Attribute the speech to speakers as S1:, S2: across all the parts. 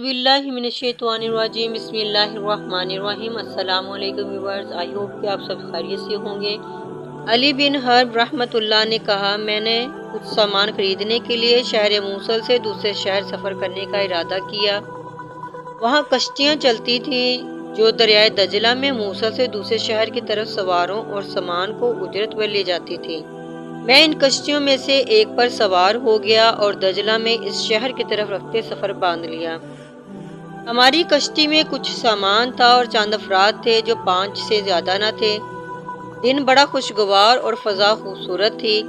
S1: बिल्लाहि मिनश्शैतानिर्रजीम बिस्मिल्लाहिर्रहमानिर्रहीम। अस्सलाम वालेकुम व्यूअर्स, आई होप कि आप सब खैरियत से होंगे। अली बिन हर्ब रहमतुल्लाह ने कहा, मैंने कुछ सामान खरीदने के लिए शहर मूसल से दूसरे शहर सफ़र करने का इरादा किया। वहाँ कश्तियाँ चलती थीं जो दरियाए दजला में मूसल से दूसरे शहर की तरफ सवारों और सामान को उजरत पर ले जाती थी। मैं इन कश्तियों में से एक पर सवार हो गया और दजला में इस शहर की तरफ रखते सफ़र बांध लिया। हमारी कश्ती में कुछ सामान था और चंद अफराद थे जो 5 से ज़्यादा न थे। दिन बड़ा खुशगवार और फ़ज़ा खूबसूरत थी।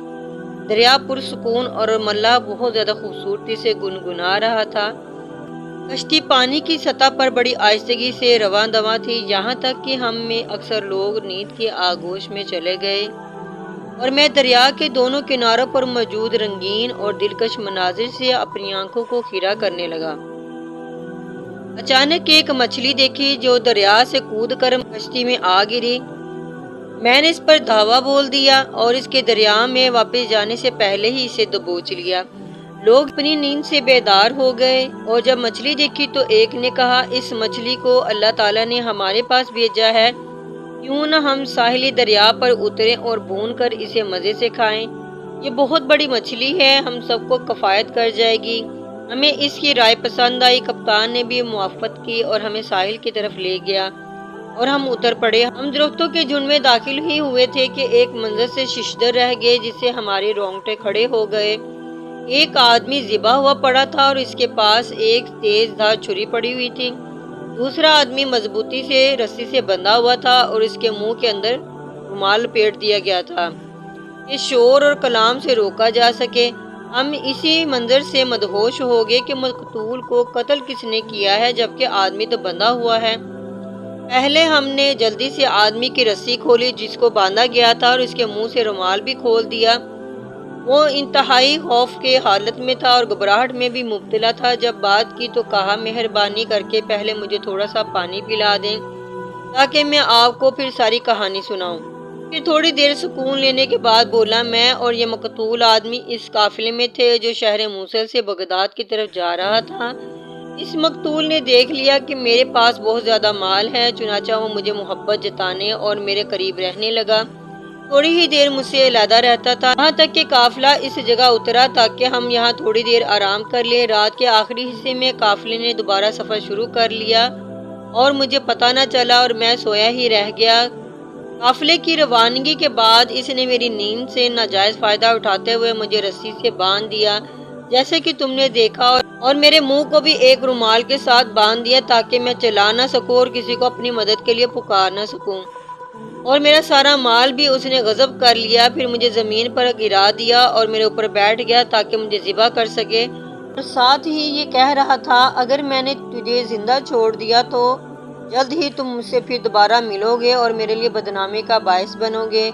S1: दरिया पुरसुकून और मल्लाह बहुत ज़्यादा खूबसूरती से गुनगुना रहा था। कश्ती पानी की सतह पर बड़ी आहिस्तगी से रवां दवां थी, यहाँ तक कि हम में अक्सर लोग नींद की आगोश में चले गए और मैं दरिया के दोनों किनारों पर मौजूद रंगीन और दिलकश मनाजिर से अपनी आंखों को खीरा करने लगा। अचानक एक मछली देखी जो दरिया से कूदकर कश्ती में आ गिरी। मैंने इस पर धावा बोल दिया और इसके दरिया में वापस जाने से पहले ही इसे दबोच लिया। लोग अपनी नींद से बेदार हो गए और जब मछली देखी तो एक ने कहा, इस मछली को अल्लाह ताला ने हमारे पास भेजा है, क्यों न हम साहिली दरिया पर उतरें और भून कर इसे मज़े से खाएं। ये बहुत बड़ी मछली है, हम सबको कफ़ायत कर जाएगी। हमें इसकी राय पसंद आई। कप्तान ने भी मुआफ़त की और हमें साहिल की तरफ ले गया और हम उतर पड़े। हम दरख्तों के झुंड में दाखिल ही हुए थे कि एक मंजर से शिशदर रह गए जिससे हमारे रोंगटे खड़े हो गए। एक आदमी ज़िबा हुआ पड़ा था और इसके पास एक तेज धार छुरी पड़ी हुई थी। दूसरा आदमी मजबूती से रस्सी से बंधा हुआ था और इसके मुंह के अंदर रुमाल लपेट दिया गया था कि शोर और कलाम से रोका जा सके। हम इसी मंजर से मदहोश हो गए कि मकतूल को कत्ल किसने किया है, जबकि आदमी तो बंधा हुआ है। पहले हमने जल्दी से आदमी की रस्सी खोली जिसको बांधा गया था और इसके मुंह से रुमाल भी खोल दिया। वो इंतहाई खौफ के हालत में था और घबराहट में भी मुब्तला था। जब बात की तो कहा, मेहरबानी करके पहले मुझे थोड़ा सा पानी पिला दें ताकि मैं आपको फिर सारी कहानी सुनाऊं। फिर थोड़ी देर सुकून लेने के बाद बोला, मैं और ये मकतूल आदमी इस काफिले में थे जो शहर मूसल से बगदाद की तरफ जा रहा था। इस मकतूल ने देख लिया कि मेरे पास बहुत ज़्यादा माल है, चुनाचा वो मुझे मोहब्बत जताने और मेरे करीब रहने लगा। थोड़ी ही देर मुझसे अलहदा रहता था, यहाँ तक कि काफिला इस जगह उतरा ताकि हम यहाँ थोड़ी देर आराम कर लें। रात के आखिरी हिस्से में काफिले ने दोबारा सफ़र शुरू कर लिया और मुझे पता न चला और मैं सोया ही रह गया। काफिले की रवानगी के बाद इसने मेरी नींद से नाजायज़ फ़ायदा उठाते हुए मुझे रस्सी से बांध दिया जैसे कि तुमने देखा, और मेरे मुंह को भी एक रुमाल के साथ बांध दिया ताकि मैं चला ना सकूं और किसी को अपनी मदद के लिए पुकार ना सकूं। और मेरा सारा माल भी उसने गज़ब कर लिया। फिर मुझे ज़मीन पर गिरा दिया और मेरे ऊपर बैठ गया ताकि मुझे ज़िबा कर सके, और साथ ही ये कह रहा था, अगर मैंने तुझे ज़िंदा छोड़ दिया तो जल्द ही तुम मुझसे फिर दोबारा मिलोगे और मेरे लिए बदनामी का बायस बनोगे,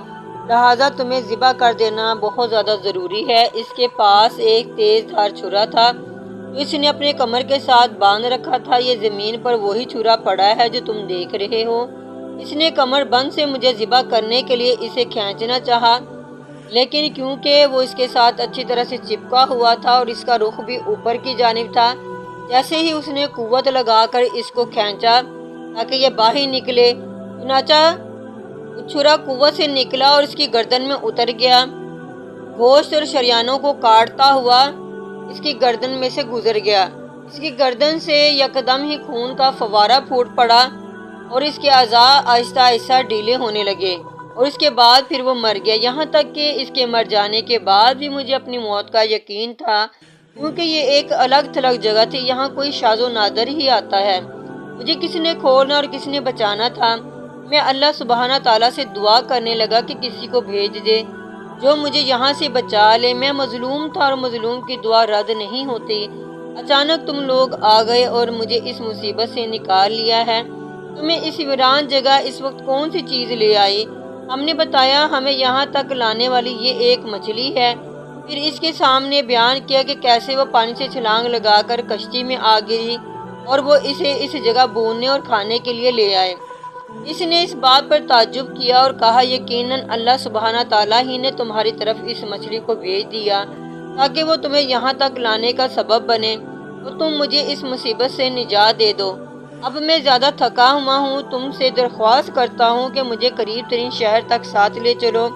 S1: लिहाजा तुम्हें ज़िबा कर देना बहुत ज़्यादा ज़रूरी है। इसके पास एक तेज़ धार छुरा था जो इसने अपने कमर के साथ बांध रखा था। ये ज़मीन पर वही छुरा पड़ा है जो तुम देख रहे हो। इसने कमर बंद से मुझे ज़िबा करने के लिए इसे खींचना चाहा, लेकिन क्योंकि वो इसके साथ अच्छी तरह से चिपका हुआ था और इसका रुख भी ऊपर की जानिब था, जैसे ही उसने कुव्वत लगाकर इसको खींचा ताकि ये बाहर निकले, चुनाचा छुरा कुव्वत से निकला और इसकी गर्दन में उतर गया। गोश्त और शरियानों को काटता हुआ इसकी गर्दन में से गुजर गया। इसकी गर्दन से यकदम ही खून का फवारा फूट पड़ा और इसके अज़ा आहिस्ता आहिस्ता ढीले होने लगे और इसके बाद फिर वो मर गया। यहाँ तक कि इसके मर जाने के बाद भी मुझे अपनी मौत का यकीन था, क्योंकि ये एक अलग थलग जगह थी, यहाँ कोई शाज़ो नादर ही आता है। मुझे किसने खोलना और किसने बचाना था। मैं अल्लाह सुबहाना ताला से दुआ करने लगा कि किसी को भेज दे जो मुझे यहाँ से बचा ले। मैं मजलूम था और मजलूम की दुआ रद्द नहीं होती। अचानक तुम लोग आ गए और मुझे इस मुसीबत से निकाल लिया है। तुम्हें इस वीरान जगह इस वक्त कौन सी चीज़ ले आई? हमने बताया, हमें यहाँ तक लाने वाली ये एक मछली है। फिर इसके सामने बयान किया कि कैसे वो पानी से छलांग लगाकर कश्ती में आ गिरी और वो इसे इस जगह भूनने और खाने के लिए ले आए। इसने इस बात पर ताज्जुब किया और कहा, यकीनन अल्लाह सुबहाना ताला ही ने तुम्हारी तरफ इस मछली को भेज दिया ताकि वो तुम्हें यहाँ तक लाने का सबब बने। تو تم مجھے اس مصیبت سے نجات دے دو۔ اب میں زیادہ تھکا ہوا ہوں، تم سے درخواست کرتا ہوں کہ مجھے قریب ترین شہر تک ساتھ لے چلو۔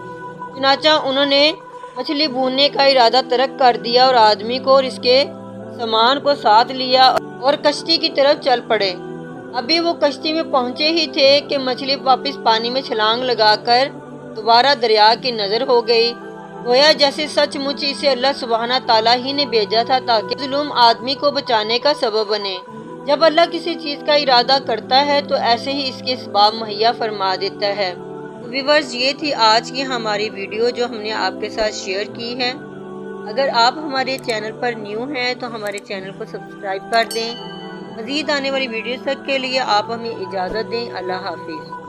S1: چنانچہ انہوں نے مچھلی بھوننے کا ارادہ ترک کر دیا اور آدمی کو اور اس کے سامان کو ساتھ لیا اور کشتی کی طرف چل پڑے۔ ابھی وہ کشتی میں پہنچے ہی تھے کہ مچھلی واپس پانی میں چھلانگ لگا کر دوبارہ دریا کی نظر ہو گئی، گویا جیسے سچ مچ اسے اللہ سبحانہ تعالیٰ ہی نے بھیجا تھا تاکہ مظلوم آدمی کو بچانے کا سبب بنے۔ جب اللہ کسی چیز کا ارادہ کرتا ہے تو ایسے ہی اس کے اسباب مہیا فرما دیتا ہے۔ ویورز، یہ تھی آج کی ہماری ویڈیو جو ہم نے آپ کے ساتھ شیئر کی ہے۔ اگر آپ ہمارے چینل پر نیو ہیں تو ہمارے چینل کو سبسکرائب کر دیں۔ مزید آنے والی ویڈیوز تک کے لیے آپ ہمیں اجازت دیں۔ اللہ حافظ۔